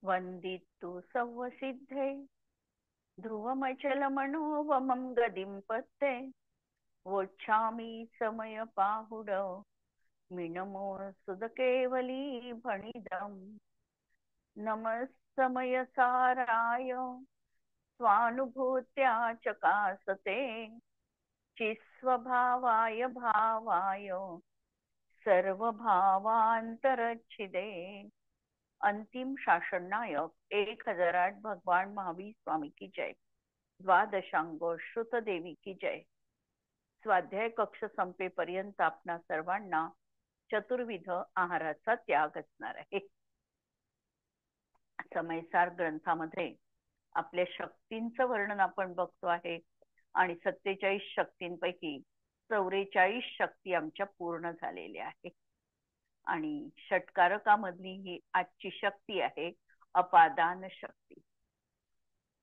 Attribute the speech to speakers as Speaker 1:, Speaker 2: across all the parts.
Speaker 1: वंदितु सौवसिद्धे ध्रुवमचलमनोवमं गदिं पत्ते वोच्छामि समयपाहुड मिनमो सुदकेवली भणिदम् नमस्समयसाराय स्वानुभूत्या चकासते चिस्वभावाय भावाय सर्वभावांतरच्छिदे। अंतिम शासन नायक 1008 भगवान महावीर स्वामी की जय। द्वादशांग श्रुत देवी की जय। स्वाध्याय कक्ष संपेपर्यंत आपणा सर्वांना चतुर्विध आहाराचा त्याग असणार आहे। समयसार ग्रंथामध्ये आपल्या शक्तींचं वर्णन आपण बघतो आहे आणि 47 शक्तींपैकी 44 शक्ती आमच्या पूर्ण झालेल्या आहेत आणि षटकारकामधली ही आजची शक्ती आहे अपादान शक्ती।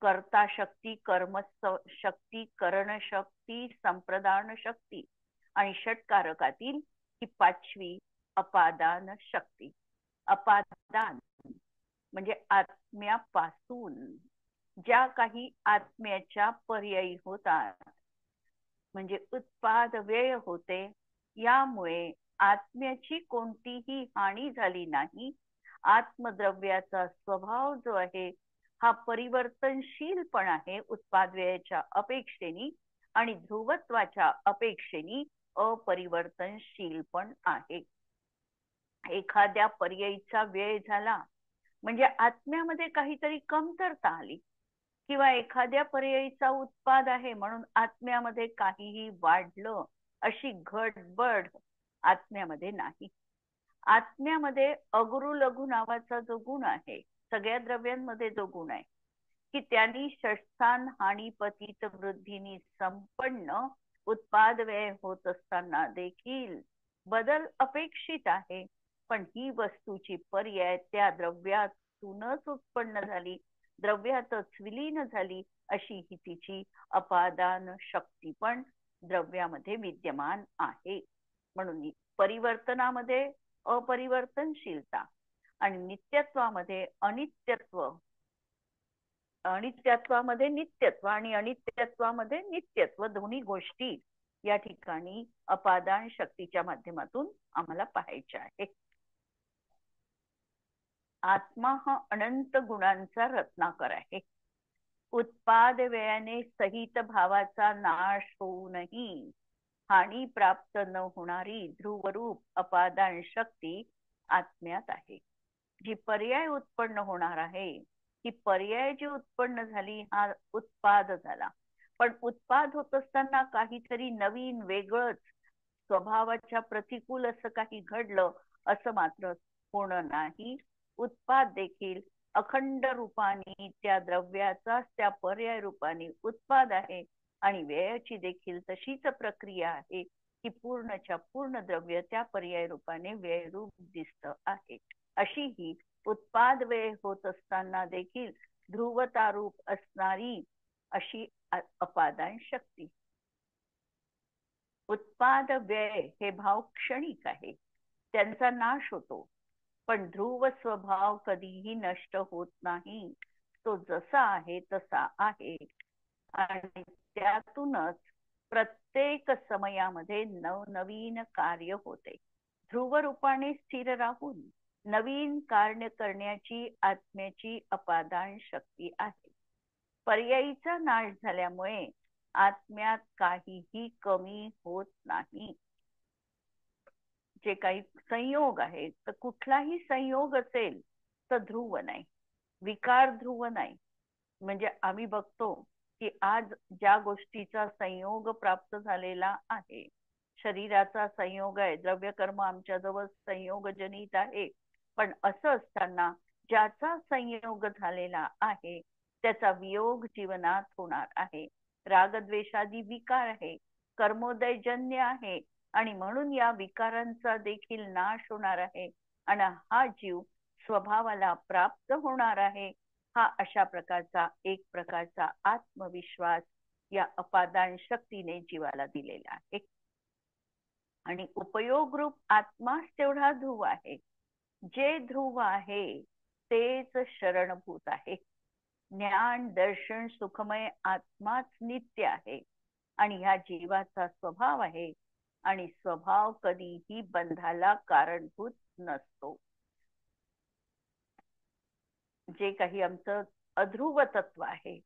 Speaker 1: कर्ता शक्ती, कर्म शक्ती, करण शक्ती, संप्रदान शक्ती आणि षटकारकातील ही 5वी अपादान शक्ती। अपादान म्हणजे आत्म्यापासून ज्या काही आत्म्याच्या पर्यायी होतात, म्हणजे उत्पाद व्यय होते, यामुळे आत्म्याची कोणतीही हानी झाली नाही। आत्मद्रव्याचा स्वभाव जो आहे हा परिवर्तनशील पण आहे उत्पाद व्ययाच्या अपेक्षेने आणि ध्रुवत्वाच्या अपेक्षेने अपरिवर्तनशील पण आहे। एखाद्या पर्यायीचा व्यय झाला म्हणजे आत्म्यामध्ये काहीतरी कमतरता आली किंवा एखाद्या पर्यायीचा उत्पाद आहे म्हणून आत्म्यामध्ये काहीही वाढलं अशी घटबड आत्म्यामध्ये नाही। आत्म्यामध्ये अगुरु लघु नावाचा जो गुण आहे, सगळ्या द्रव्यांमध्ये जो गुण आहे की त्यांनी षटस्थान हानी पतित वृद्धीनी संपन्न उत्पाद व्यय होत असताना देखील बदल अपेक्षित आहे, पण ही वस्तूची पर्याय त्या द्रव्यातूनच उत्पन्न झाली, द्रव्यातच विलीन झाली अशी ही तिची अपादान शक्ती पण द्रव्यामध्ये विद्यमान आहे। म्हणून परिवर्तनामध्ये अपरिवर्तनशीलता आणि नित्यत्वामध्ये अनित्यत्व, अनित्यत्वामध्ये नित्यत्व आणि अनित्यत्वामध्ये नित्यत्व दोन्ही गोष्टी या ठिकाणी अपादान शक्तीच्या माध्यमातून आम्हाला पाहायच्या आहे। आत्मा हा अनंत गुणांचा रत्नाकर आहे। उत्पाद व्ययाने सहित भावाचा नाश होऊनही हानी प्राप्त न होणारी ध्रुवरूप अपादान शक्ती आत्म्यात आहे। जी पर्याय उत्पन्न होणार आहे, ही पर्याय जी उत्पन्न झाली हा उत्पाद झाला, पण उत्पाद होत असताना काहीतरी नवीन वेगळंच स्वभावाच्या प्रतिकूल असं काही घडलं असं मात्र होणं नाही। उत्पाद देखील अखंड रूपाने त्या द्रव्याचा त्या पर्याय रूपाने उत्पाद आहे आणि व्ययाची देखील तशीच प्रक्रिया आहे की पूर्णच्या पूर्ण द्रव्य त्या पर्याय रूपाने व्यय रूप दिसत आहे। अशी ही उत्पाद व्यय होत असताना देखील ध्रुवता रूप असणारी अशी अपादान शक्ती। उत्पाद व्यय हे भाव क्षणिक आहे, त्यांचा नाश होतो, पण ध्रुव स्वभाव कधीही नष्ट होत नाही। तो जसा आहे तसा आहे आणि त्यातूनच प्रत्येक समयामध्ये नवनवीन कार्य होते। ध्रुव रूपाने स्थिर राहून नवीन कार्य करण्याची आत्म्याची अपादान शक्ती आहे। पर्यायीचा नाश झाल्यामुळे आत्म्यात काहीही कमी होत नाही। जे काही संयोग आहे, तर कुठलाही संयोग असेल तर ध्रुव नाही, विकार ध्रुव नाही। म्हणजे आम्ही बघतो की आज ज्या गोष्टीचा संयोग प्राप्त झालेला आहे, शरीराचा संयोग आहे, द्रव्यकर्म आमच्या जवळ संयोगजनित आहे, पण असं असताना ज्याचा संयोग झालेला आहे त्याचा वियोग जीवनात होणार आहे। रागद्वेषादी विकार आहे, कर्मोदयजन्य आहे आणि म्हणून या विकारांचा देखील नाश होणार आहे आणि हा जीव स्वभावाला प्राप्त होणार आहे। हा अशा प्रकारचा एक प्रकारचा आत्मविश्वास या अपादान शक्तीने जीवाला दिलेला आहे। आणि उपयोग रूप आत्माच तेवढा ध्रुव आहे। जे ध्रुव आहे तेच शरणभूत आहे. ज्ञान दर्शन सुखमय आत्माच नित्य आहे आणि ह्या जीवाचा स्वभाव आहे आणि स्वभाव कधीही बंधाला कारणभूत नसतो. जे काही आमचं अध्रुव तत्व आहे,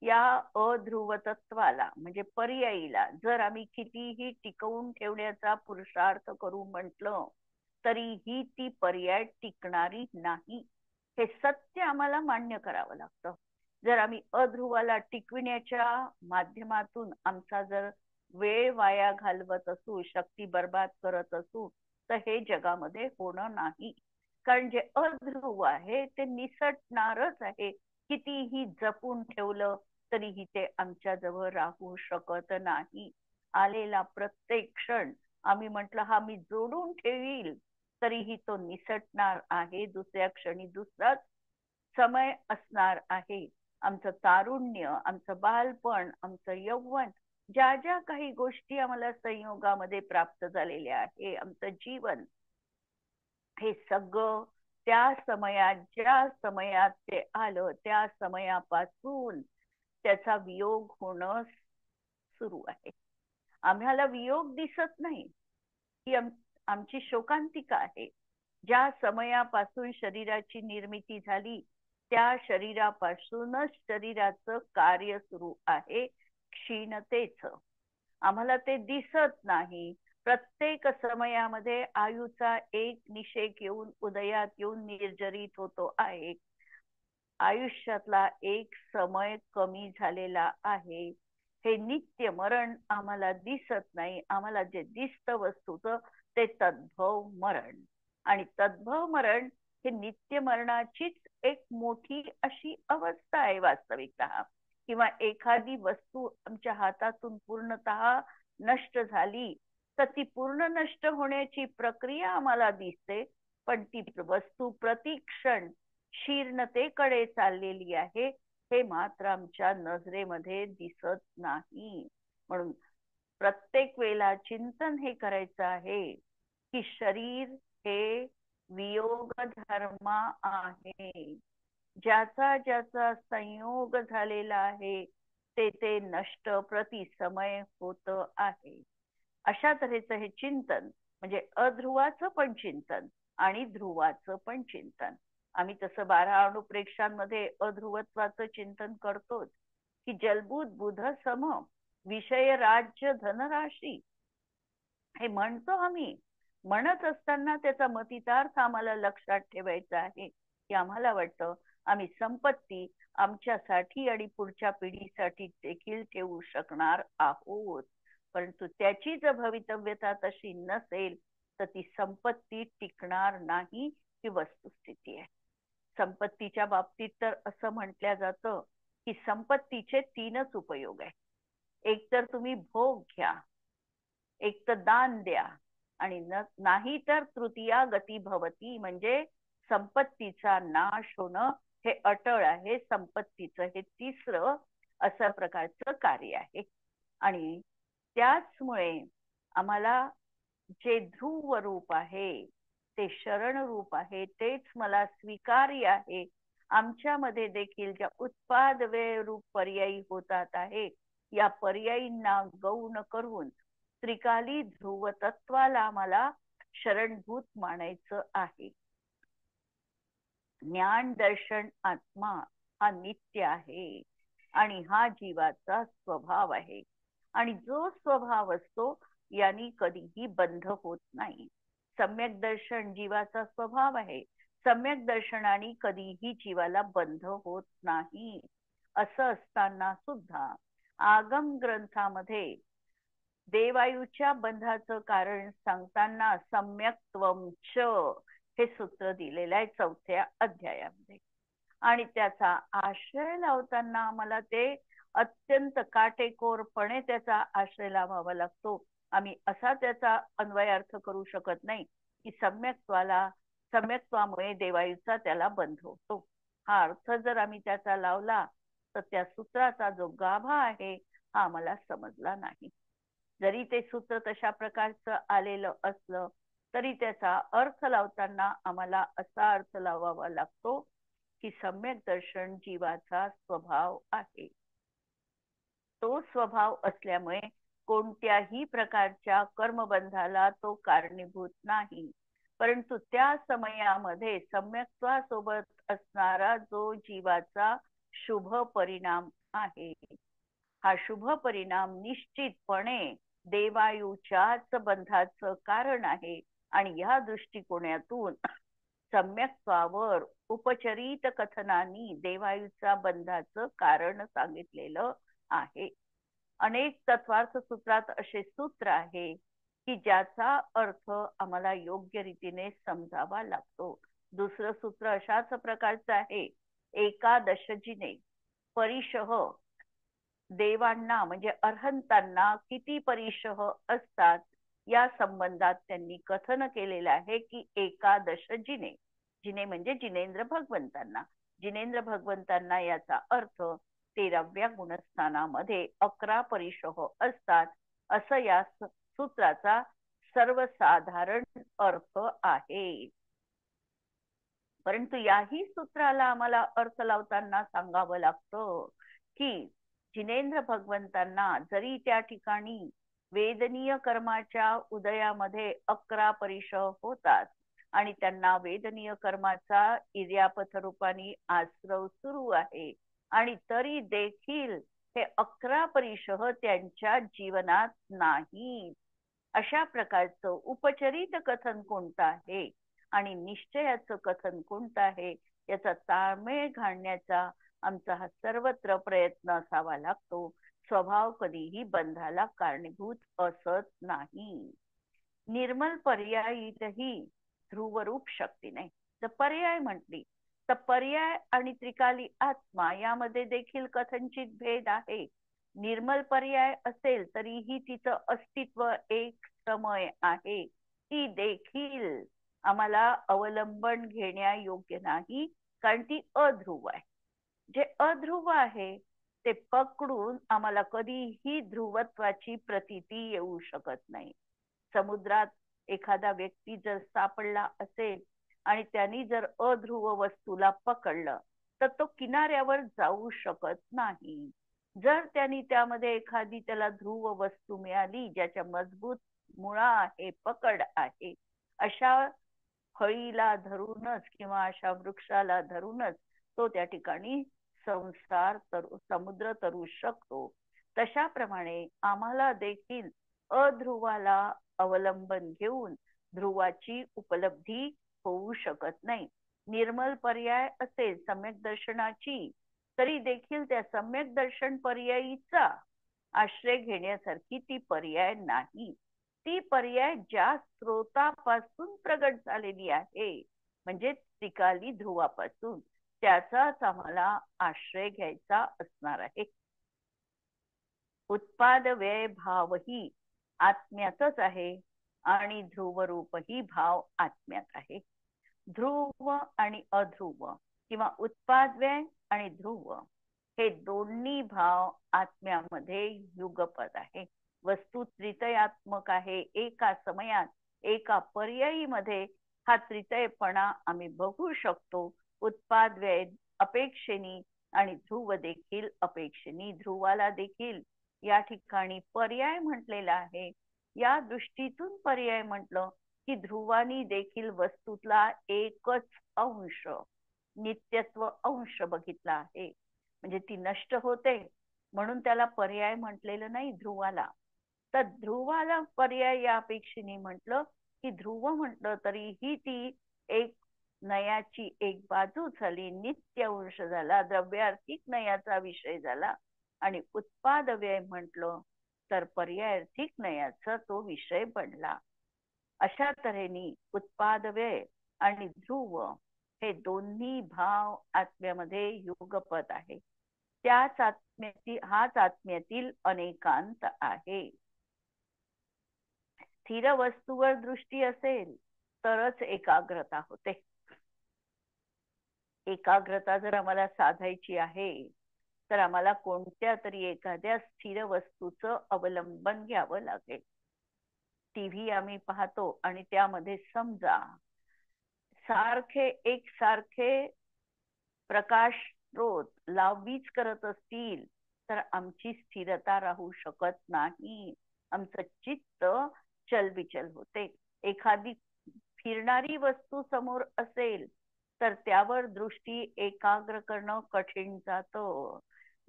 Speaker 1: या अध्रुव तत्वाला म्हणजे पर्यायीला जर आम्ही कितीही टिकवून ठेवण्याचा पुरुषार्थ करू म्हटलं तरीही ती पर्याय टिकणारी नाही. हे सत्य आम्हाला मान्य करावं लागतं. जर आम्ही अध्रुवाला टिकविण्याच्या माध्यमातून आमचा जर वेळ वाया घालवत असू, शक्ती बर्बाद करत असू, तर हे जगामध्ये होणं नाही. कारण जे अध्रुव आहे ते निसटणारच आहे. कितीही जपून ठेवलं तरीही ते आमच्या जवळ राहू शकत नाही. आलेला प्रत्येक क्षण आम्ही म्हटलं हा मी जोडून ठेवील तरीही तो निसटणार आहे. दुसऱ्या क्षणी दुसराच समय असणार आहे. आमचं तारुण्य, आमचं बालपण, आमचं यौवन, ज्या ज्या काही गोष्टी आम्हाला संयोगामध्ये प्राप्त झालेल्या आहे, आमचं जीवन, हे सगळं त्या समयात ज्या समयात ते आलं त्या समयापासून त्याचा वियोग होणं सुरू आहे. आम्हाला वियोग दिसत नाही, ही आमची शोकांतिका आहे. ज्या समयापासून शरीराची निर्मिती झाली त्या शरीरापासूनच शरीराचं कार्य सुरू आहे, क्षीणतेच. आम्हाला ते दिसत नाही. प्रत्येक समयामध्ये आयुचा एक निषेक येऊन उदयात येऊन निर्जरित होतो आहे. आयुष्यातला एक समय कमी झालेला आहे. हे नित्य मरण आम्हाला दिसत नाही. आम्हाला जे दिसतं वस्तूच ते तद्भव मरण, आणि तद्भव मरण हे नित्य मरणाचीच एक मोठी अशी अवस्था आहे वास्तविकतः. किंवा एखादी वस्तू आमच्या हातातून पूर्णतः नष्ट झाली तर ती पूर्ण नष्ट होण्याची प्रक्रिया आम्हाला दिसते, पण ती वस्तू प्रतिक्षण शीर्णतेकडे चाललेली आहे हे मात्र आमच्या नजरेमध्ये दिसत नाही. म्हणून प्रत्येक वेळेला चिंतन हे करायचं आहे की शरीर हे वियोग धर्म आहे. ज्याचा ज्याचा संयोग झालेला आहे ते ते नष्ट प्रति समय होत आहे. अशा तऱ्हेचं हे चिंतन म्हणजे अध्रुवाचं पण चिंतन आणि ध्रुवाचं पण चिंतन. आम्ही तसं 12 अणुप्रेक्षांमध्ये अध्रुवत्वाचं चिंतन करतोच की जलबुध बुध सम विषय राज्य धनराशी, हे म्हणतो आम्ही. म्हणत असताना त्याचा मतितार्थ आम्हाला लक्षात ठेवायचा आहे की आम्हाला वाटतं आम्ही संपत्ती आमच्यासाठी आणि पुढच्या पिढीसाठी देखील ठेवू शकणार आहोत, परंतु त्याची जर भवितव्यता तशी नसेल तर ती संपत्ती टिकणार नाही, ही वस्तुस्थिती आहे. संपत्तीच्या बाबतीत तर असं म्हटलं जातं की संपत्तीचे 3च उपयोग आहे. एक तर तुम्ही भोग घ्या, एक तर दान द्या, आणि नाही तर तृतीया गती भवती, म्हणजे संपत्तीचा नाश होणं हे अटळ आहे. संपत्तीचं हे 3रं अशा प्रकारचं कार्य आहे. आणि त्याचमुळे आम्हाला जे ध्रुव रूप आहे ते शरण रूप आहे, तेच मला स्वीकार्य आहे. आमच्यामध्ये देखील ज्या उत्पाद वेळ रूप पर्यायी होतात आहे, या पर्यायींना गौण करून त्रिकाली ध्रुव तत्वाला मला शरणभूत मानायचं आहे. ज्ञान दर्शन आत्मा हा नित्य आहे आणि हा जीवाचा स्वभाव आहे, आणि जो स्वभाव असतो यांनी कधीही बंध होत नाही. सम्यक दर्शन जीवाचा स्वभाव आहे. सम्यक दर्शनाने कधीही जीवाला बंध होत नाही. असं असताना सुद्धा आगम ग्रंथामध्ये देवायुच्या बंधाचं कारण सांगताना सम्यक्त्वम च हे सूत्र दिलेलं आहे 4थ्या अध्यायामध्ये. आणि त्याचा आश्रय लावताना मला ते अत्यंत काटेकोरपणे त्याचा आश्रय लावावा लागतो. आम्ही असा त्याचा अन्वयार्थ करू शकत नाही की सम्यक्त्वामुळे देवायुचा त्याला बंध होतो. हा अर्थ जर आम्ही त्याचा लावला तर त्या सूत्राचा जो गाभा आहे हा आम्हाला समजला नाही. जरी ते सूत्र तशा प्रकारचं आलेलं असलं तरी त्याचा अर्थ लावताना आम्हाला असा अर्थ लावावा लागतो की सम्यक दर्शन जीवाचा स्वभाव आहे. तो स्वभाव असल्यामुळे कोणत्याही प्रकारच्या कर्मबंधाला तो कारणीभूत नाही, परंतु त्या समयामध्ये सम्यक्त्वासोबत असणारा जो जीवाचा शुभ परिणाम आहे, हा शुभ परिणाम निश्चितपणे देवायुच्याच बंधाचं कारण आहे. आणि या दृष्टिकोनातून सम्यक्त्वावर उपचरित कथनांनी देवायुच्या बंधाचं कारण सांगितलेलं आहे. अनेक तत्वार्थ सूत्रात असे सूत्र आहे की ज्याचा अर्थ आम्हाला योग्य रीतीने समजावा लागतो. दुसरं सूत्र अशाच प्रकारचं आहे, एकादशजीने परिशः देवांना म्हणजे अर्हंतांना किती परिशः असतात या संबंधात त्यांनी कथन केलेलं आहे की एकादश जिने, जिने म्हणजे जिनेंद्र भगवंतांना, जिनेंद्र भगवंतांना याचा अर्थ 13व्या गुणस्थानामध्ये 11 परिशः असतात, असं या सूत्राचा सर्वसाधारण अर्थ आहे. परंतु याही सूत्राला आम्हाला अर्थ लावताना सांगावं लागतं की जिनेंद्र भगवंतांना जरी त्या ठिकाणी वेदनीय कर्माच्या उदयामध्ये 11 परिशः होतात आणि त्यांना वेदनीय कर्माचा इर्यापथ रूपाने आश्रव सुरू आहे, आणि तरी देखील हे 11 परिशः त्यांच्या जीवनात नाही. अशा प्रकारचं उपचरित कथन कोणतं आहे आणि निश्चयाचं कथन कोणतं आहे याचा ताळमेळ घालण्याचा आमचा हा सर्वत्र प्रयत्न असावा लागतो. स्वभाव कधीही बंधाला कारणीभूत असत नाही. निर्मल पर्यायीतही ध्रुवरूप शक्ती नाही. तर पर्याय म्हटली तर पर्याय आणि त्रिकाली आत्मा यामध्ये देखील कथनचित भेद आहे. निर्मल पर्याय असेल तरीही तिचं अस्तित्व एक समय आहे, ती देखील आम्हाला अवलंबन घेण्यायोग्य नाही, कारण ती अध्रुव आहे. जे अध्रुव आहे ते पकडून आम्हाला कधीही ध्रुवत्वाची प्रतीती येऊ शकत नाही. समुद्रात एखादा व्यक्ती जर सापडला असेल आणि त्यांनी जर अध्रुव वस्तूला पकडलं तर तो किनाऱ्यावर जाऊ शकत नाही. जर त्यांनी त्यामध्ये एखादी त्याला ध्रुव वस्तू मिळाली ज्याच्या मजबूत मुळा आहे, पकड आहे, अशा फळीला धरूनच किंवा अशा वृक्षाला धरूनच तो त्या ठिकाणी संसार समुद्र तरू शकतो. तशाप्रमाणे आम्हाला देखील अध्रुवाला अवलंबन घेऊन ध्रुवाची उपलब्धी होऊ शकत नाही. निर्मल पर्याय असेल सम्यक दर्शनाची तरी देखील त्या सम्यक दर्शन पर्यायीचा आश्रय घेण्यासारखी ती पर्याय नाही. ती पर्याय ज्या स्रोतापासून प्रगट झालेली आहे म्हणजे त्रिकाली ध्रुवापासून, त्याचाच आम्हाला आश्रय घ्यायचा असणार आहे. उत्पाद व्यय भावही आत्म्यातच आहे आणि ध्रुवरूपही भाव आत्म्यात आहे. ध्रुव आणि अध्रुव किंवा उत्पाद व्यय आणि ध्रुव हे दोन्ही भाव आत्म्यामध्ये युगपद आहे. वस्तू त्रितयात्मक आहे. एका समयात एका पर्यायीमध्ये हा त्रितयपणा आम्ही बघू शकतो. उत्पाद व्यय अपेक्षेनी आणि ध्रुव देखील अपेक्षेनी. ध्रुवाला देखील या ठिकाणी पर्याय म्हटलेला आहे. या दृष्टीतून पर्याय म्हटलं की ध्रुवानी देखील वस्तूतला एकच अंश, नित्यत्व अंश बघितला आहे. म्हणजे ती नष्ट होते म्हणून त्याला पर्याय म्हटलेलं नाही ध्रुवाला. तर ध्रुवाला पर्याय या अपेक्षेने म्हटलं की ध्रुव म्हटलं तरीही ती एक नयाची एक बाजू झाली, नित्य अंश झाला, द्रव्यार्थिक नयाचा विषय झाला. आणि उत्पाद व्यय म्हटलं तर पर्यायार्थिक नयाचा तो विषय बनला. अशा तऱ्हेने उत्पाद व्यय आणि ध्रुव हे दोन्ही भाव आत्म्यामध्ये युगपद आहे. त्याच आत्म्यातील हाच आत्म्यातील अनेकांत आहे. स्थिर वस्तूवर दृष्टी असेल तरच एकाग्रता होते. एकाग्रता जर आम्हाला साधायची आहे तर आम्हाला कोणत्या तरी एखाद्या स्थिर वस्तूचं अवलंबन घ्यावं लागेल. टीव्ही आम्ही पाहतो आणि त्यामध्ये समजा सारखे एकसारखे प्रकाश स्रोत लावीच करत असतील तर आमची स्थिरता राहू शकत नाही. आमचं चित्त चलबिचल होते. एखादी फिरणारी वस्तू समोर असेल तर त्यावर दृष्टी एकाग्र करणं कठीण जातं.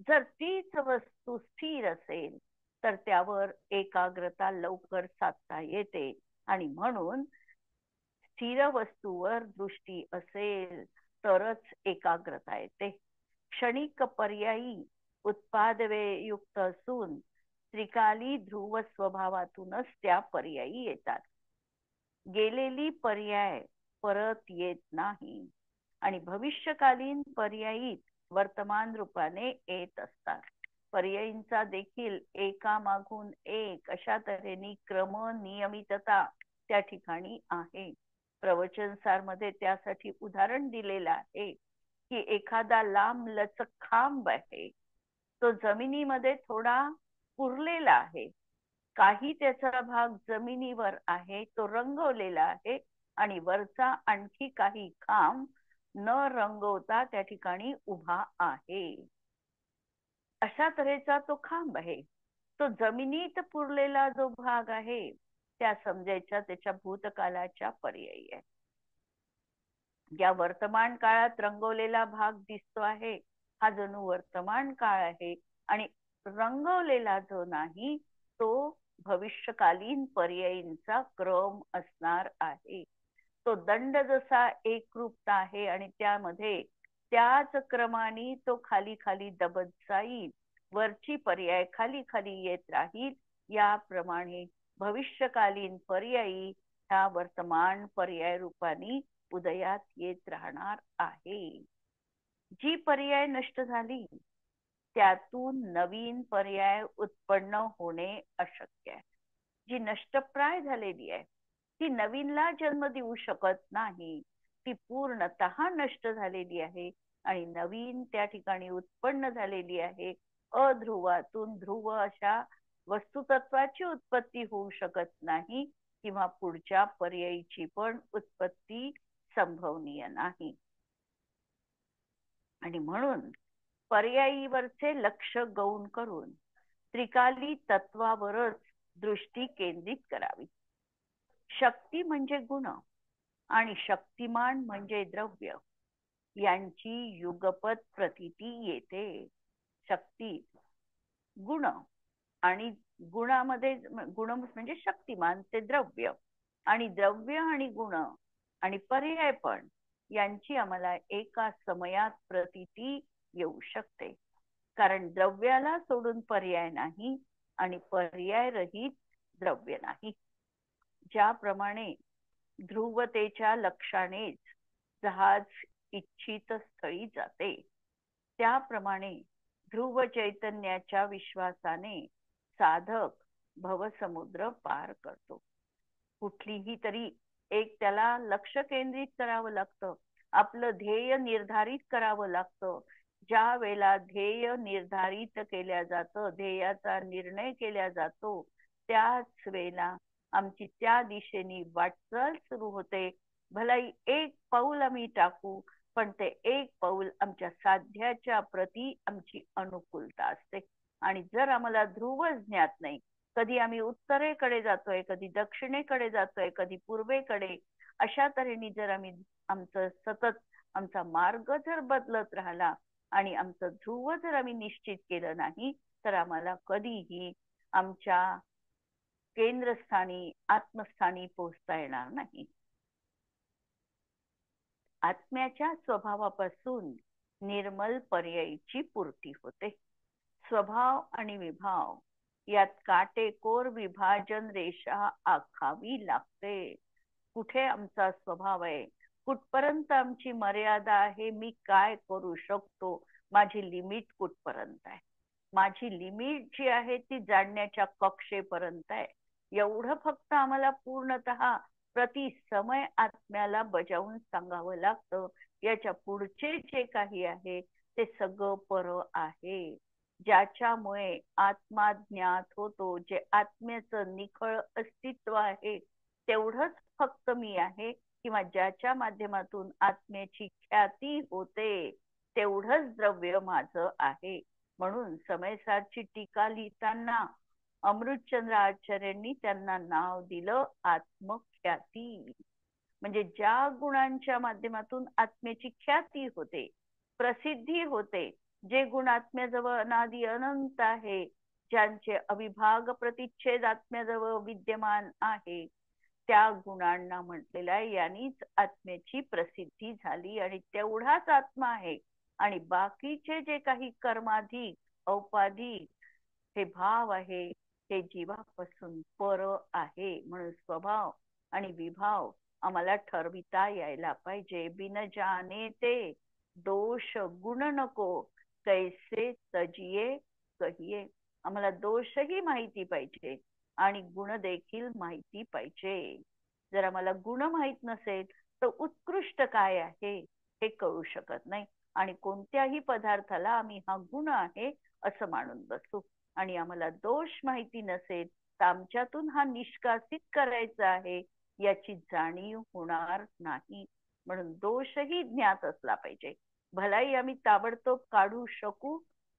Speaker 1: जर तीच वस्तू स्थिर असेल तर त्यावर एकाग्रता लवकर साधता येते. आणि म्हणून स्थिर वस्तूवर दृष्टी असेल तरच एकाग्रता येते. क्षणिक पर्यायी उत्पादयुक्त असून त्रिकाली ध्रुव स्वभावातूनच त्या पर्यायी येतात. गेलेली पर्याय परत येत नाही आणि भविष्यकालीन पर्यायी वर्तमान रूपाने येत असतात. पर्यायींचा देखील एकामागून एक अशा तऱ्हेने क्रम नियमितता त्या ठिकाणी आहे. प्रवचनसार मध्ये त्यासाठी उदाहरण दिलेलं आहे की एखादा लांब लचक खांब आहे, तो जमिनीमध्ये थोडा पुरलेला आहे. काही त्याचा भाग जमिनीवर आहे, तो रंगवलेला आहे आणि वरचा आणखी काही खांब न रंगवता त्या ठिकाणी उभा आहे. अशा तऱ्हेचा तो खांब आहे. तो जमिनीत पुरलेला जो भाग आहे त्या समजायच्या त्याच्या भूतकालाच्या पर्यायी आहे. या वर्तमान काळात रंगवलेला भाग दिसतो आहे हा जणू वर्तमान काळ आहे आणि रंगवलेला जो नाही तो भविष्यकालीन पर्यायींचा क्रम असणार आहे. तो दंड जसा एकरूपता आहे आणि त्यामध्ये त्याच क्रमाने तो खाली खाली दबत जाईल, वरची पर्याय खाली खाली येत राहील. याप्रमाणे भविष्यकालीन पर्यायी ह्या वर्तमान पर्याय रूपाने उदयात येत राहणार आहे. जी पर्याय नष्ट झाली त्यातून नवीन पर्याय उत्पन्न होणे अशक्य आहे. जी नष्टप्राय झालेली आहे ती नवीनला जन्म देऊ शकत नाही. ती पूर्णतः नष्ट झालेली आहे आणि नवीन त्या ठिकाणी उत्पन्न झालेली आहे. अध्रुवातून ध्रुव अशा वस्तुतत्वाची उत्पत्ती होऊ शकत नाही किंवा पुढच्या पर्यायीची पण उत्पत्ती संभवनीय नाही. आणि म्हणून पर्यायीवरचे लक्ष गौण करून त्रिकाली तत्वावरच दृष्टी केंद्रित करावी. शक्ती म्हणजे गुण आणि शक्तिमान म्हणजे द्रव्य यांची युगपत प्रतीती येते. शक्ती गुण आणि गुणामध्ये गुण म्हणजे शक्तिमान ते द्रव्य आणि द्रव्य आणि गुण आणि पर्याय पण यांची आम्हाला एका समयात प्रतीती येऊ शकते. कारण द्रव्याला सोडून पर्याय नाही आणि पर्याय रहित द्रव्य नाही. ज्याप्रमाणे ध्रुवतेच्या लक्षानेच जहाज इच्छित स्थळी जाते त्याप्रमाणे ध्रुव चैतन्याच्या विश्वासाने साधक भवसमुद्र पार करतो. कुठलीही तरी एक त्याला लक्ष केंद्रित करावं लागतं. आपलं ध्येय निर्धारित करावं लागतं. ज्या वेळेला ध्येय निर्धारित केल्या जातं, ध्येयाचा निर्णय केला जातो, त्याच वेळेला आमची त्या दिशेने वाटचाल सुरू होते. भलाई एक पाऊल आम्ही टाकू पण ते एक पाऊल आमच्या साध्याच्या प्रती आमची अनुकूलता असते. आणि जर आम्हाला ध्रुवच ज्ञात नाही, कधी आम्ही उत्तरेकडे जातोय, कधी दक्षिणेकडे जातोय, कधी पूर्वेकडे, अशा तऱ्हेने जर आम्ही आमचं सतत आमचा मार्ग जर बदलत राहिला आणि आमचं ध्रुव जर आम्ही निश्चित केलं नाही तर आम्हाला कधीही आमच्या केंद्रस्थानी आत्मस्थानी पोहोचता येणार नाही. आत्म्याच्या स्वभावापासून निर्मल पर्यायीची पूर्ती होते. स्वभाव आणि विभाव यात काटेकोर विभाजन रेषा आखावी लागते. कुठे आमचा स्वभाव आहे, कुठपर्यंत आमची मर्यादा आहे, मी काय करू शकतो, माझी लिमिट कुठपर्यंत आहे. माझी लिमिट जी आहे ती जाणण्याच्या कक्षेपर्यंत आहे. एवढं फक्त आम्हाला पूर्णतः प्रति समय आत्म्याला बजावून सांगावं लागतं. याच्या पुढचे जे काही आहे ते सगळं पर आहे. ज्याच्यामुळे आत्मा ज्ञात होतो, जे आत्म्याचं निखळ अस्तित्व आहे तेवढंच फक्त मी आहे, किंवा ज्याच्या माध्यमातून आत्म्याची ख्याती होते तेवढंच द्रव्य माझं आहे. म्हणून समयसारची टीका लिहिताना अमृतचंद्र आचार्यांनी त्यांना नाव दिलं आत्मख्याती. म्हणजे ज्या गुणांच्या माध्यमातून आत्म्याची ख्याती होते, प्रसिद्धी होते, जे गुण आत्म्याजवळ अनादि अनंत आहे, ज्यांचे अविभाग प्रतिच्छेद आत्म्याजवळ विद्यमान आहे, त्या गुणांना म्हटलेलं आहे यांनीच आत्म्याची प्रसिद्धी झाली आणि तेवढाच आत्मा आहे. आणि बाकीचे जे काही कर्माधिक औपाधिक हे भाव आहे, हे जीवापासून पर आहे. म्हणून स्वभाव आणि विभाव आम्हाला ठरविता यायला पाहिजे. बिन जाने ते दोष गुण नको, कैसे तजिये कहिये. आम्हाला दोषही माहिती पाहिजे आणि गुण देखील माहिती पाहिजे. जर आम्हाला गुण माहित नसेल तर उत्कृष्ट काय आहे हे कळू शकत नाही. आणि कोणत्याही पदार्थाला आम्ही हा गुण आहे असं मानून बसू. आणि आम्हाला दोष माहिती नसेल तर आमच्यातून हा निष्कासित करायचा आहे याची जाणीव होणार नाही. म्हणून दोषही ज्ञात असला पाहिजे. भलाई आम्ही ताबडतोब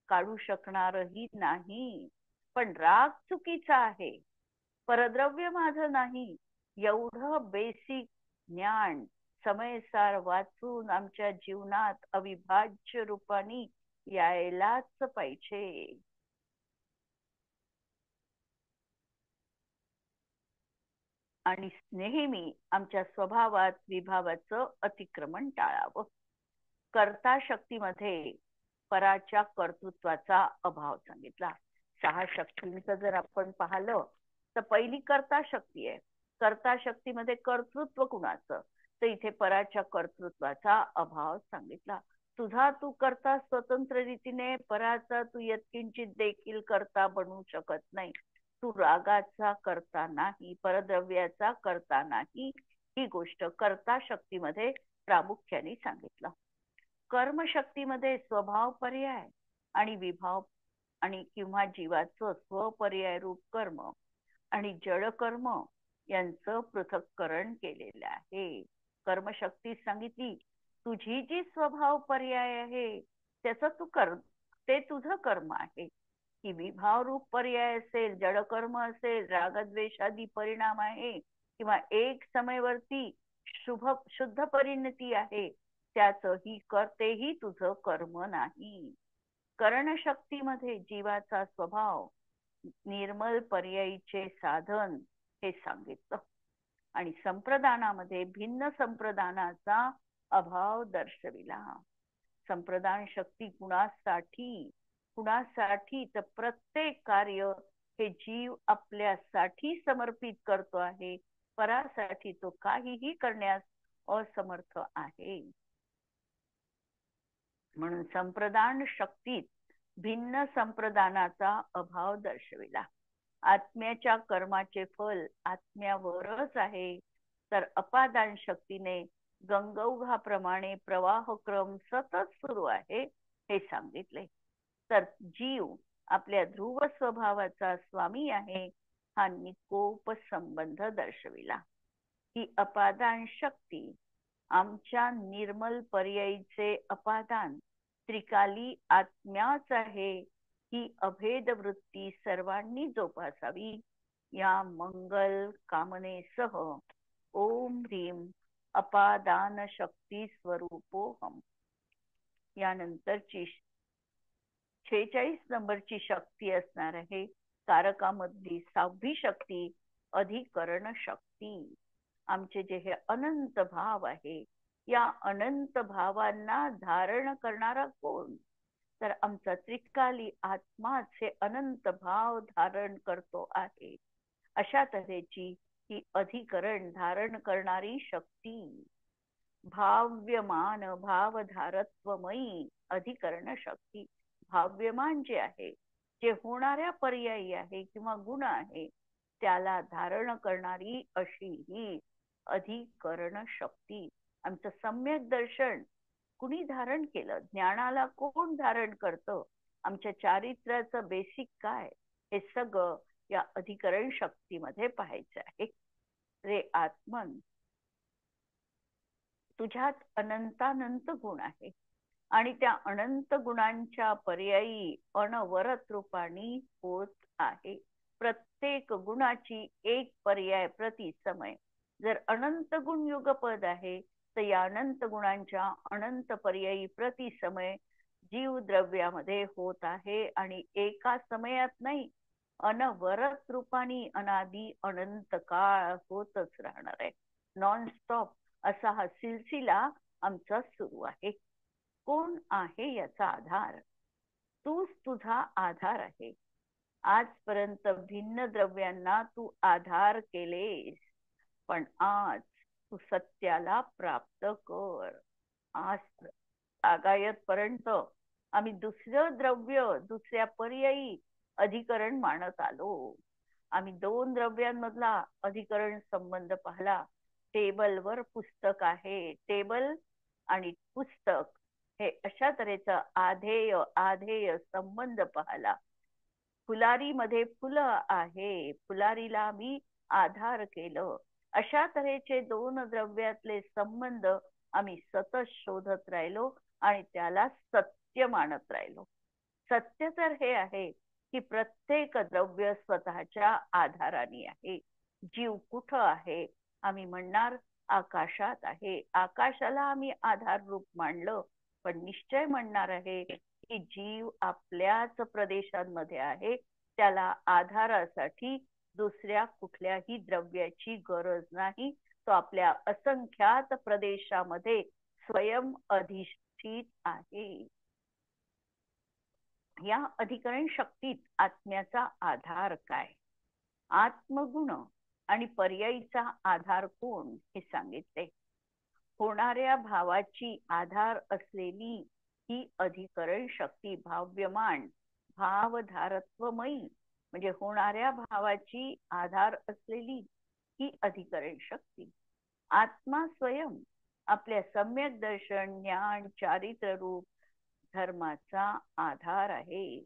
Speaker 1: काढू शकणारही नाही. पण राग चुकीचा आहे, परद्रव्य माझं नाही, एवढं बेसिक ज्ञान समयसार वाचून आमच्या जीवनात अविभाज्य रूपाने यायलाच पाहिजे. आणि नेहमी आमच्या स्वभावात विभावाचं अतिक्रमण टाळावं. कर्ता शक्तीमध्ये पराच्या कर्तृत्वाचा अभाव सांगितला. 6 शक्तींचं जर आपण पाहिलं तर पहिली कर्ता शक्ती आहे. कर्ता शक्तीमध्ये कर्तृत्व कुणाचं, तर इथे पराच्या कर्तृत्वाचा अभाव सांगितला. तुझा तू करता स्वतंत्र रीतीने, पराचा तू यत्किंचित देखील करता बनवू शकत नाही. तू रागाचा करता नाही, परद्रव्याचा करता नाही. ही गोष्ट कर्ता शक्तीमध्ये प्रामुख्याने सांगितलं. कर्मशक्तीमध्ये स्वभाव पर्याय आणि विभाव आणि किंवा जीवाचं स्वपर्याय रूप कर्म आणि जड कर्म यांचं पृथक्करण केलेलं आहे. कर्मशक्ती सांगितली, तुझी जी स्वभाव पर्याय आहे त्याचं तू कर, ते तुझं कर्म आहे. की विभाव रूप पर्याय असेल, जड कर्म असेल, रागद्वेषादी परिणाम आहे, किंवा एक समयवरती शुद्ध परिणती आहे, त्याचही करतेही तुझं कर्म नाही. करणशक्तीमध्ये जीवाचा स्वभाव निर्मल पर्यायीचे साधन हे सांगितलं. आणि संप्रदानामध्ये भिन्न संप्रदानाचा अभाव दर्शविला. संप्रदान शक्ती कुणासाठी तर प्रत्येक कार्य हे जीव आपल्यासाठी समर्पित करतो आहे, परासाठी तो काहीही करण्यास असमर्थ आहे. म्हणून संप्रदान शक्तीत भिन्न संप्रदानाचा अभाव दर्शविला. आत्म्याच्या कर्माचे फल आत्म्यावरच आहे, तर अपादान शक्तीने गंगौघाप्रमाणे प्रवाहक्रम सतत सुरू आहे हे सांगितले. तर जीव आपल्या ध्रुव स्वभावाचा स्वामी आहे हा निकोप संबंध दर्शविला. ही अपादान शक्ती आमच्या निर्मल पर्यायीचे अपादान त्रिकाली आत्म्याच आहे, ही अभेद वृत्ती सर्वांनी जोपासावी. या मंगल कामनेसह ओम ह्रीम अपादान शक्ती स्वरूपोहम. यानंतरची 46 नंबरची शक्ती असणार आहे कारकामधली 6वी शक्ती अधिकरण शक्ती. आमचे जे हे अनंत भाव आहे, या अनंत भावांना धारण करणारा कोण, तर आमचा त्रिकाली आत्माच हे अनंत भाव धारण करतो आहे. अशा तऱ्हेची ही अधिकरण धारण करणारी शक्ती भाव्यमान भावधारत्वमयी अधिकरण शक्ती. भाव्यमान जे आहे, जे होणाऱ्या पर्यायी आहे किंवा गुण आहे, त्याला धारण करणारी अशी ही अधिकरण शक्ती. आमचं सम्यक दर्शन कुणी धारण केलं, ज्ञानाला कोण धारण करतं, आमच्या चारित्र्याचं बेसिक काय, हे सगळं या अधिकरण शक्तीमध्ये पाहायचं आहे. रे आत्मन, तुझ्यात अनंतानंत गुण आहे. आणि त्या अनंत गुणांच्या पर्यायी अनवरत रूपाने होत आहे. प्रत्येक गुणाची एक पर्याय प्रति समय. जर अनंत गुण युगपद आहे तर या अनंत गुणांच्या अनंत पर्यायी प्रति समय जीव द्रव्यामध्ये होत आहे. आणि एका समयात नाही, अनवरत रूपाने अनादी अनंत काळ होतच राहणार आहे. नॉन स्टॉप असा हा सिलसिला आमचा सुरू आहे. कोण आहे याचा आधार? तूच तुझा आधार आहे. आजपर्यंत भिन्न द्रव्यांना तू आधार केलेस, पण आज तू सत्याला प्राप्त कर. आज आगायत पर्यंत आम्ही दुसरं द्रव्य दुसऱ्या पर्यायी अधिकरण मानत आलो. आम्ही दोन द्रव्यांमधला अधिकरण संबंध पाहला. टेबलवर पुस्तक आहे, टेबल आणि पुस्तक हे अशा तऱ्हेचा आधेय आधेय संबंध पाहला. फुलारीमध्ये फुलं आहे, फुलारीला मी आधार केलं. अशा तऱ्हेचे दोन द्रव्यातले संबंध आम्ही सतत शोधत राहिलो आणि त्याला सत्य मानत राहिलो. सत्य तर हे आहे की प्रत्येक द्रव्य स्वतःच्या आधाराने आहे. जीव कुठं आहे? आम्ही म्हणणार आकाशात आहे. आकाशाला आम्ही आधार रूप मानलं, पण निश्चय म्हणणार आहे की जीव आपल्याच प्रदेशांमध्ये आहे. त्याला आधारासाठी दुसऱ्या कुठल्याही द्रव्याची गरज नाही. तो आपल्या असंख्यात प्रदेशामध्ये स्वयं अधिष्ठित आहे. या अधिकरण शक्तीत आत्म्याचा आधार काय? आत्मगुण आणि पर्यायीचा आधार कोण हे सांगितले. होणाऱ्या भावाची आधार असलेली ही अधिकरण शक्ती भाव्यमान भावधारत्वमयी, म्हणजे होणाऱ्या भावाची आधार असलेली ही अधिकरण शक्ती. आत्मा स्वयं आपल्या सम्यक दर्शन ज्ञान चारित्र रूप धर्माचा आधार आहे.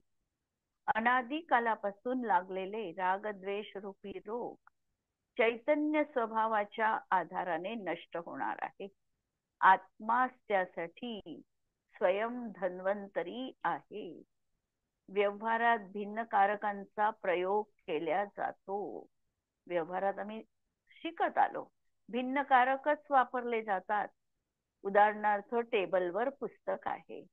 Speaker 1: अनादी कालापासून लागलेले रागद्वेष रूपी रोग चैतन्य स्वभावाच्या आधाराने नष्ट होणार आहे. आत्मा त्यासाठी स्वयं धन्वंतरी आहे. व्यवहारात भिन्न कारकांचा प्रयोग केला जातो. व्यवहारात आम्ही शिकत आलो, भिन्न कारकच वापरले जातात. उदाहरणार्थ टेबलवर पुस्तक आहे.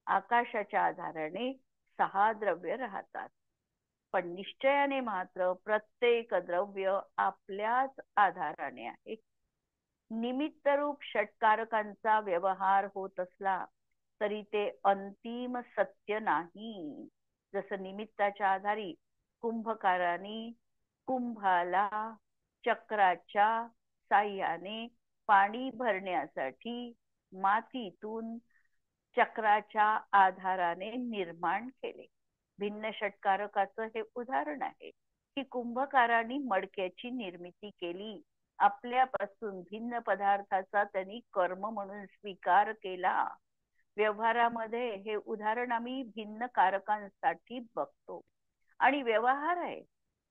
Speaker 1: आकाशाच्या आधाराने 6 द्रव्य राहतात, पण निश्चयाने मात्र प्रत्येक द्रव्य आपल्याच आधाराने आहे. निमित्त रूप षटकारकांचा व्यवहार होत असला तरी ते अंतिम सत्य नाही. जसं निमित्ताच्या आधारी कुंभकाराने कुंभाला चक्राच्या साह्याने पाणी भरण्यासाठी मातीतून चक्राच्या आधाराने निर्माण केले. भिन्न षटकारकाचं हे उदाहरण आहे की कुंभकाराने मडक्याची निर्मिती केली. आपल्यापासून भिन्न पदार्थाचा त्यांनी कर्म म्हणून स्वीकार केला. व्यवहारामध्ये हे उदाहरण आम्ही भिन्न कारकांसाठी बघतो आणि व्यवहार आहे.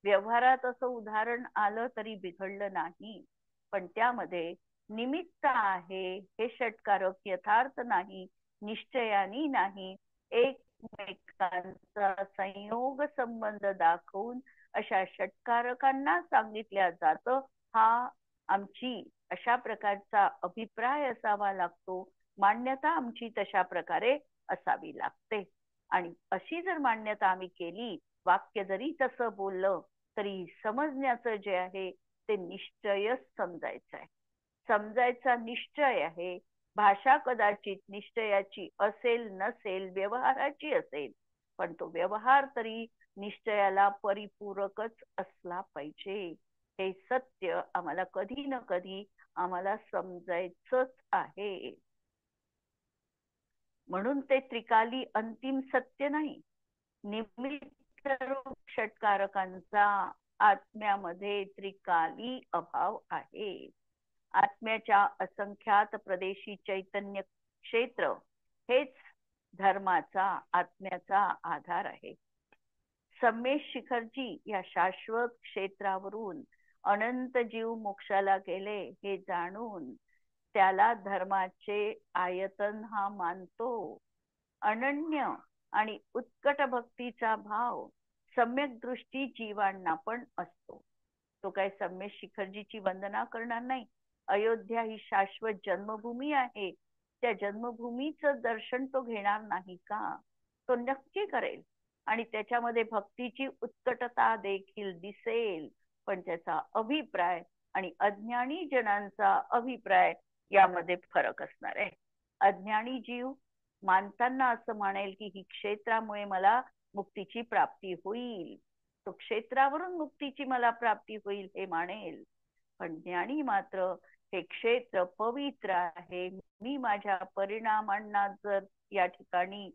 Speaker 1: व्यवहारात असं उदाहरण आलं तरी बिघडलं नाही, पण त्यामध्ये निमित्त आहे. हे षटकारक यथार्थ नाही, निश्चयानी नाही, एकमेकांचा संयोग संबंध दाखवून अशा षटकारकांना सांगितल्या जातं. हा आमची अशा प्रकारचा अभिप्राय असावा लागतो. मान्यता आमची तशा प्रकारे असावी लागते. आणि अशी जर मान्यता आम्ही केली, वाक्य जरी तसं बोललं तरी समजण्याचं जे आहे ते निश्चयच समजायचं आहे. समजायचा निश्चय आहे. भाषा कदाचित निश्चयाची असेल नसेल, व्यवहाराची असेल, पण तो व्यवहार तरी निश्चयाला परिपूरकच असला पाहिजे. हे सत्य आम्हाला कधी ना कधी आम्हाला समजायचंच आहे. म्हणून ते त्रिकाली अंतिम सत्य नाही. निमित्त षटकारकांचा आत्म्यामध्ये त्रिकाली अभाव आहे. आत्म्याच्या असंख्यात प्रदेशी चैतन्य क्षेत्र हेच धर्माचा आत्म्याचा आधार आहे. सम्मेश शिखरजी या शाश्वत क्षेत्रावरून अनंत जीव मोक्षाला गेले हे जाणून त्याला धर्माचे आयतन हा मानतो. अनन्य आणि उत्कट भक्तीचा भाव सम्यक दृष्टी जीवांना पण असतो. तो काय सम्यक शिखरजीची वंदना करणार नाही. अयोध्या ही शाश्वत जन्मभूमी आहे, त्या जन्मभूमीचं दर्शन तो घेणार नाही का? तो नक्की करेल आणि त्याच्यामध्ये भक्तीची उत्कटता देखील दिसेल. पण त्याचा अभिप्राय आणि अज्ञानी जनांचा अभिप्राय यामध्ये फरक असणार आहे. अज्ञानी जीव मानताना असं म्हणेल की ही क्षेत्रामुळे मला मुक्तीची प्राप्ती होईल, तो क्षेत्रावरून मुक्तीची मला प्राप्ती होईल हे मानेल. पण ज्ञानी मात्र हे क्षेत्र पवित्र आहे, मी माझ्या परिणामांना जर या ठिकाणी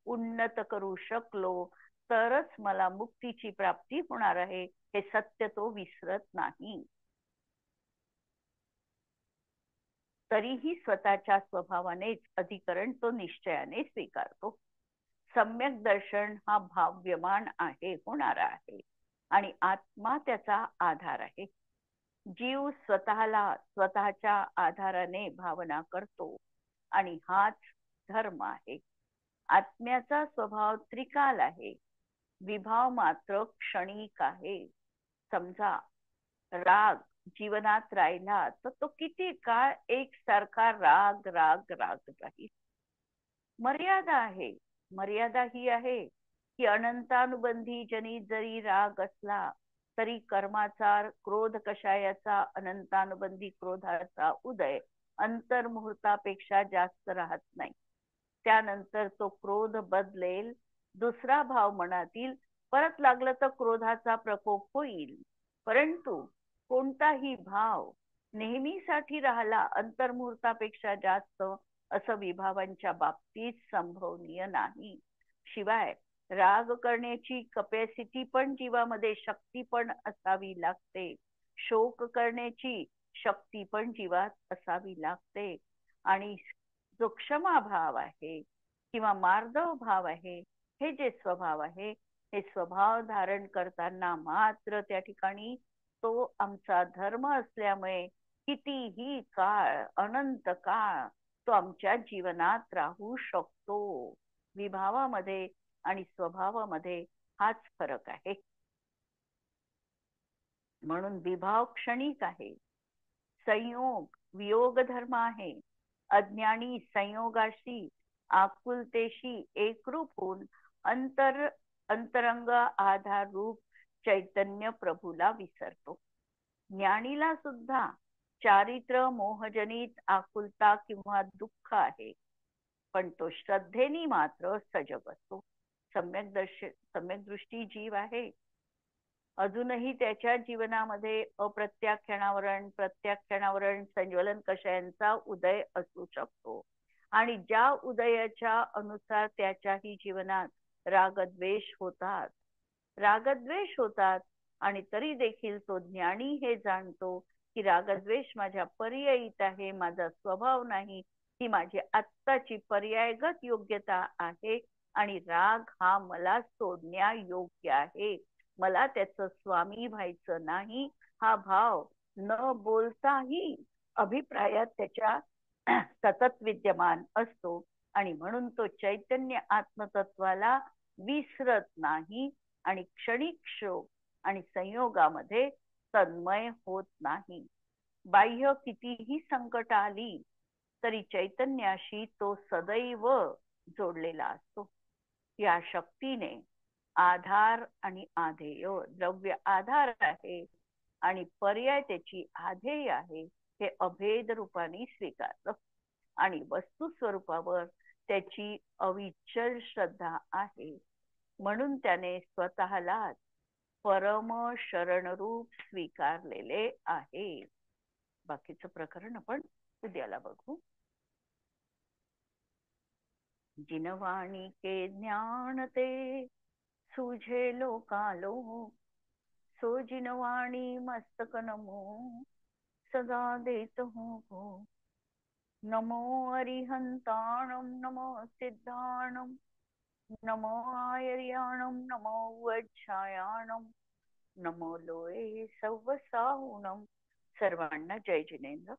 Speaker 1: उन्नत करू शकलो तरच मला मुक्तीची प्राप्ती होणार आहे, हे सत्य तो विसरत नाही. तरीही स्वतःच्या स्वभावानेच अधिकरण तो निश्चयाने स्वीकारतो. सम्यक दर्शन हा भाव्यमान आहे, होणारा आहे आणि आत्मा त्याचा आधार आहे. जीव स्वतःला स्वतःच्या आधाराने भावना करतो आणि हाच धर्म आहे. आत्म्याचा स्वभाव त्रिकाल आहे, विभाव मात्र क्षणिक आहे. समजा राग जीवनात राहिला तर तो किती काळ एकसारखा राग राग राग राहील. मर्यादा आहे. मर्यादा ही आहे की अनंतानुबंधी जनी जरी राग असला तरी कर्माचा क्रोध कषायाचा अनंतानुबंधी क्रोधाचा उदय अंतर्मुहूर्तापेक्षा जास्त राहत नाही. त्यानंतर तो क्रोध बदलेल, दुसरा भाव मनातील परत लागलं तर क्रोधाचा प्रकोप होईल. परंतु कोणताही भाव नेहमीसाठी राहिला अंतर्मुहूर्तापेक्षा जास्त असं विभावांच्या बाबतीत संभवनीय नाही. शिवाय राग करण्याची कपॅसिटी पण जीवामध्ये, शक्ती पण असावी लागते. शोक करण्याची शक्ती पण जीवात असावी लागते. आणि जो क्षमा भाव आहे किंवा मार्दव भाव आहे, हे जे स्वभाव आहे, हे स्वभाव धारण करताना मात्र त्या ठिकाणी तो आमचा धर्म असल्यामुळे कितीही काळ, अनंत काळ तो आमच्या जीवनात राहू शकतो. विभावामध्ये आणि स्वभावामध्ये हाच फरक आहे. म्हणून विभाव क्षणिक आहे, संयोग वियोग धर्म आहे. अज्ञानी संयोगाशी आकुलतेशी एकरूप होऊन अंतरंग आधार रूप चैतन्य प्रभूला विसरतो. ज्ञानीला सुद्धा चारित्र मोहजनित आकुलता किंवा दुःख आहे, पण तो श्रद्धेने मात्र सजग असतो. सम्यक दृष्टी जीव आहे, अजूनही त्याच्या जीवनामध्ये अप्रत्याख्यानावरण प्रत्याख्यानावरण संज्वलन कषायांचा उदय असू शकतो आणि ज्या उदयाच्या अनुसार त्याच्याही जीवनात रागद्वेष होतात. रागद्वेष होतात आणि तरी देखील तो ज्ञानी हे जाणतो की रागद्वेष माझ्या पर्यायीत आहे, माझा स्वभाव नाही, ही माझी आत्ताची पर्यायगत योग्यता आहे आणि राग हा मला सोडण्या योग्य आहे, मला त्याचं स्वामी व्हायचं नाही, हा भाव न बोलताही अभिप्रायात त्याच्या सतत विद्यमान असतो. आणि म्हणून तो चैतन्य आत्मतत्वाला विसरत नाही आणि क्षणिक शोक आणि संयोगामध्ये तन्मय होत नाही. बाह्य कितीही संकट आली तरी चैतन्याशी तो सदैव जोडलेला असतो. या शक्तीने आधार आणि आधेय, द्रव्य आधार आहे आणि पर्याय त्याची आधेय आहे, हे अभेद रूपाने स्वीकारलं आणि वस्तू स्वरूपावर त्याची अविचल श्रद्धा आहे. म्हणून त्याने स्वतःला परम शरणरूप स्वीकारलेले आहे. बाकीचं प्रकरण आपण उद्याला बघू. जिनवाणी के ज्ञान ते सूझे लोकालोक, सो जिनवाणी मस्तक नमो सदा देत हो. नमो अरिहंताणं नमो सिद्धाणं नमो आयर्याणं नमो वज्रायाणं नमो लोये सव्वसाहुणं. सर्वांना जय जिनेंद्र.